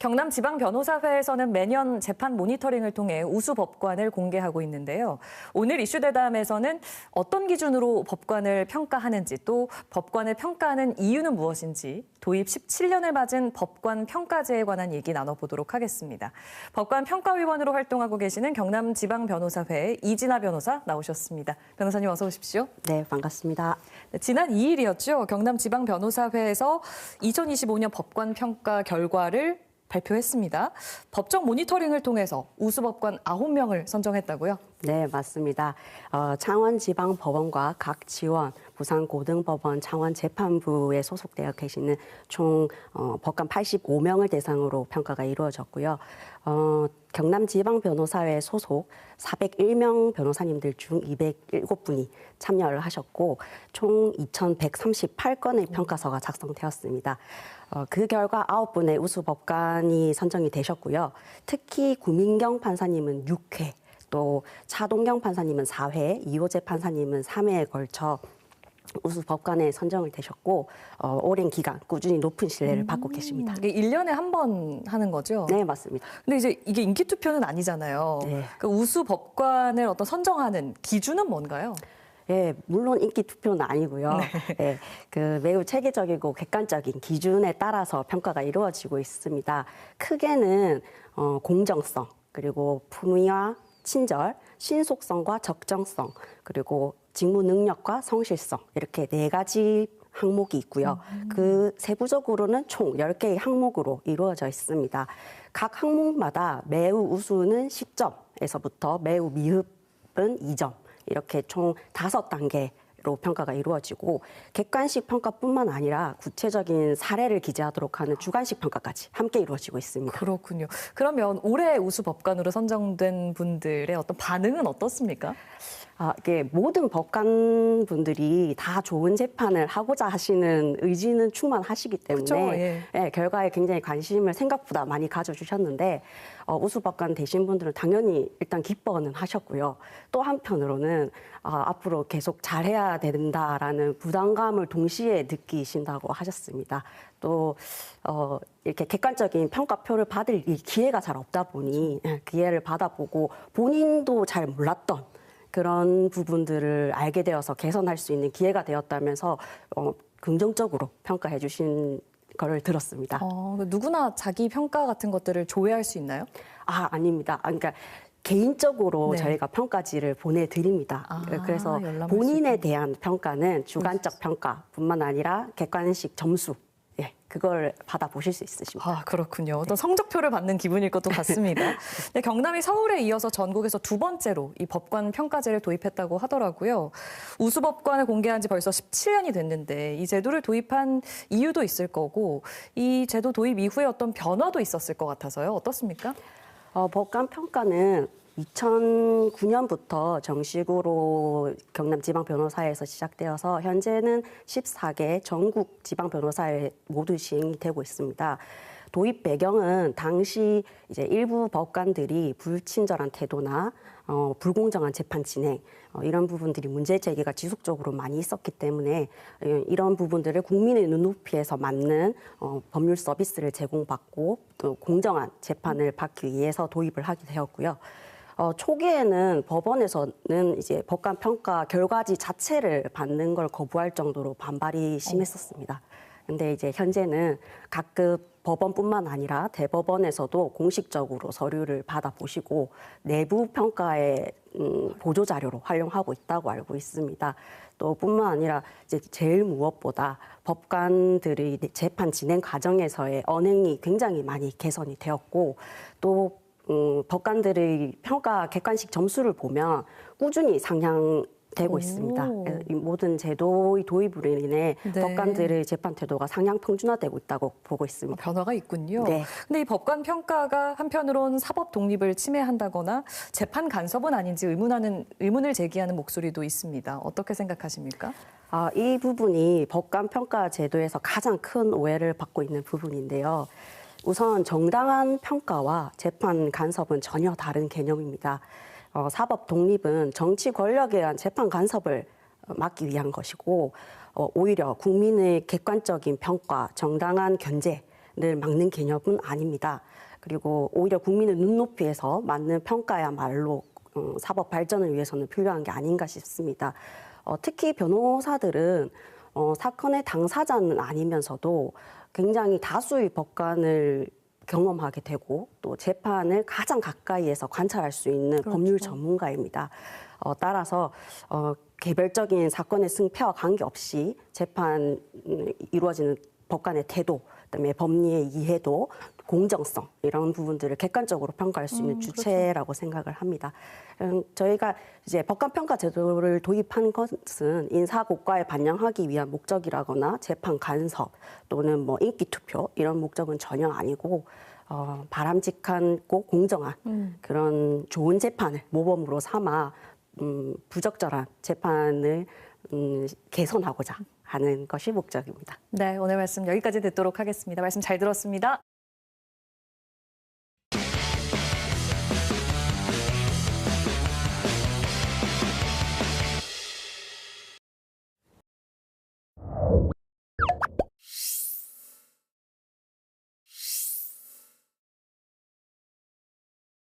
경남지방변호사회에서는 매년 재판 모니터링을 통해 우수 법관을 공개하고 있는데요. 오늘 이슈대담에서는 어떤 기준으로 법관을 평가하는지, 또 법관을 평가하는 이유는 무엇인지, 도입 17년을 맞은 법관 평가제에 관한 얘기 나눠보도록 하겠습니다. 법관 평가위원으로 활동하고 계시는 경남지방변호사회 이진아 변호사 나오셨습니다. 변호사님 어서 오십시오. 네, 반갑습니다. 지난 2일이었죠. 경남지방변호사회에서 2025년 법관 평가 결과를 발표했습니다. 법정 모니터링을 통해서 우수법관 9명을 선정했다고요? 네, 맞습니다. 창원지방법원과 각 지원, 부산고등법원 창원재판부에 소속되어 계시는 총 법관 85명을 대상으로 평가가 이루어졌고요. 경남지방변호사회 소속 401명 변호사님들 중 207분이 참여를 하셨고 총 2,138건의 평가서가 작성되었습니다. 그 결과 9분의 우수법관이 선정이 되셨고요. 특히 구민경 판사님은 6회, 또 차동경 판사님은 4회, 이호재 판사님은 3회에 걸쳐 우수법관에 선정을 되셨고 오랜 기간 꾸준히 높은 신뢰를 받고 계십니다. 이게 1년에 한 번 하는 거죠? 네, 맞습니다. 근데 이제 이게 인기 투표는 아니잖아요. 네. 그 우수법관을 어떤 선정하는 기준은 뭔가요? 예, 물론 인기 투표는 아니고요. 네, 그 매우 체계적이고 객관적인 기준에 따라서 평가가 이루어지고 있습니다. 크게는 공정성, 그리고 품위와 친절, 신속성과 적정성, 그리고 직무 능력과 성실성 이렇게 4가지 항목이 있고요. 그 세부적으로는 총 10개의 항목으로 이루어져 있습니다. 각 항목마다 매우 우수는 10점에서부터 매우 미흡은 2점, 이렇게 총 5단계로 평가가 이루어지고 객관식 평가뿐만 아니라 구체적인 사례를 기재하도록 하는 주관식 평가까지 함께 이루어지고 있습니다. 그렇군요. 그러면 올해 우수법관으로 선정된 분들의 어떤 반응은 어떻습니까? 이게 모든 법관분들이 다 좋은 재판을 하고자 하시는 의지는 충만하시기 때문에 그쵸, 예. 예, 결과에 굉장히 관심을 생각보다 많이 가져주셨는데 우수법관 되신 분들은 당연히 일단 기뻐는 하셨고요. 또 한편으로는 앞으로 계속 잘해야 된다라는 부담감을 동시에 느끼신다고 하셨습니다. 또 이렇게 객관적인 평가표를 받을 이 기회가 잘 없다 보니 기회를 받아보고 본인도 잘 몰랐던 그런 부분들을 알게 되어서 개선할 수 있는 기회가 되었다면서 긍정적으로 평가해 주신 거를 들었습니다. 누구나 자기 평가 같은 것들을 조회할 수 있나요? 아닙니다. 그러니까 개인적으로 네. 저희가 평가지를 보내드립니다. 그래서 본인에 대한 평가는 주관적 평가뿐만 아니라 객관식 점수, 그걸 받아보실 수 있으십니다. 그렇군요. 어떤 성적표를 받는 기분일 것도 같습니다. 네, 경남이 서울에 이어서 전국에서 2번째로 이 법관 평가제를 도입했다고 하더라고요. 우수법관을 공개한 지 벌써 17년이 됐는데 이 제도를 도입한 이유도 있을 거고 이 제도 도입 이후에 어떤 변화도 있었을 것 같아서요. 어떻습니까? 법관 평가는 2009년부터 정식으로 경남지방변호사회에서 시작되어서 현재는 14개 전국 지방변호사회 모두 시행이 되고 있습니다. 도입 배경은 당시 이제 일부 법관들이 불친절한 태도나 불공정한 재판 진행 이런 부분들이 문제 제기가 지속적으로 많이 있었기 때문에 이런 부분들을 국민의 눈높이에서 맞는 법률 서비스를 제공받고 또 공정한 재판을 받기 위해서 도입을 하게 되었고요. 초기에는 법원에서는 이제 법관 평가 결과지 자체를 받는 걸 거부할 정도로 반발이 심했었습니다. 근데 이제 현재는 각급 법원뿐만 아니라 대법원에서도 공식적으로 서류를 받아보시고 내부 평가의 보조 자료로 활용하고 있다고 알고 있습니다. 또 뿐만 아니라 이제 제일 무엇보다 법관들의 재판 진행 과정에서의 언행이 굉장히 많이 개선이 되었고 또 법관들의 평가 객관식 점수를 보면 꾸준히 상향되고 있습니다. 이 모든 제도의 도입으로 인해 법관들의 재판 태도가 상향 평준화되고 있다고 보고 있습니다. 변화가 있군요. 네. 근데 이 법관 평가가 한편으론 사법 독립을 침해한다거나 재판 간섭은 아닌지 의문을 제기하는 목소리도 있습니다. 어떻게 생각하십니까? 이 부분이 법관 평가 제도에서 가장 큰 오해를 받고 있는 부분인데요. 우선 정당한 평가와 재판 간섭은 전혀 다른 개념입니다. 사법 독립은 정치 권력에 의한 재판 간섭을 막기 위한 것이고 오히려 국민의 객관적인 평가, 정당한 견제, 막는 개념은 아닙니다. 그리고 오히려 국민의 눈높이에서 맞는 평가야말로 사법 발전을 위해서는 필요한 게 아닌가 싶습니다. 특히 변호사들은 사건의 당사자는 아니면서도 굉장히 다수의 법관을 경험하게 되고 또 재판을 가장 가까이에서 관찰할 수 있는 그렇죠. 법률 전문가입니다. 따라서 개별적인 사건의 승패와 관계없이 재판 이루어지는 법관의 태도, 그다음에 법리의 이해도, 공정성 이런 부분들을 객관적으로 평가할 수 있는 주체라고 생각을 합니다. 저희가 이제 법관평가 제도를 도입한 것은 인사 고과에 반영하기 위한 목적이라거나 재판 간섭 또는 뭐 인기 투표 이런 목적은 전혀 아니고 바람직하고 공정한 그런 좋은 재판을 모범으로 삼아 부적절한 재판을 개선하고자 하는 것이 목적입니다. 네, 오늘 말씀 여기까지 듣도록 하겠습니다. 말씀 잘 들었습니다.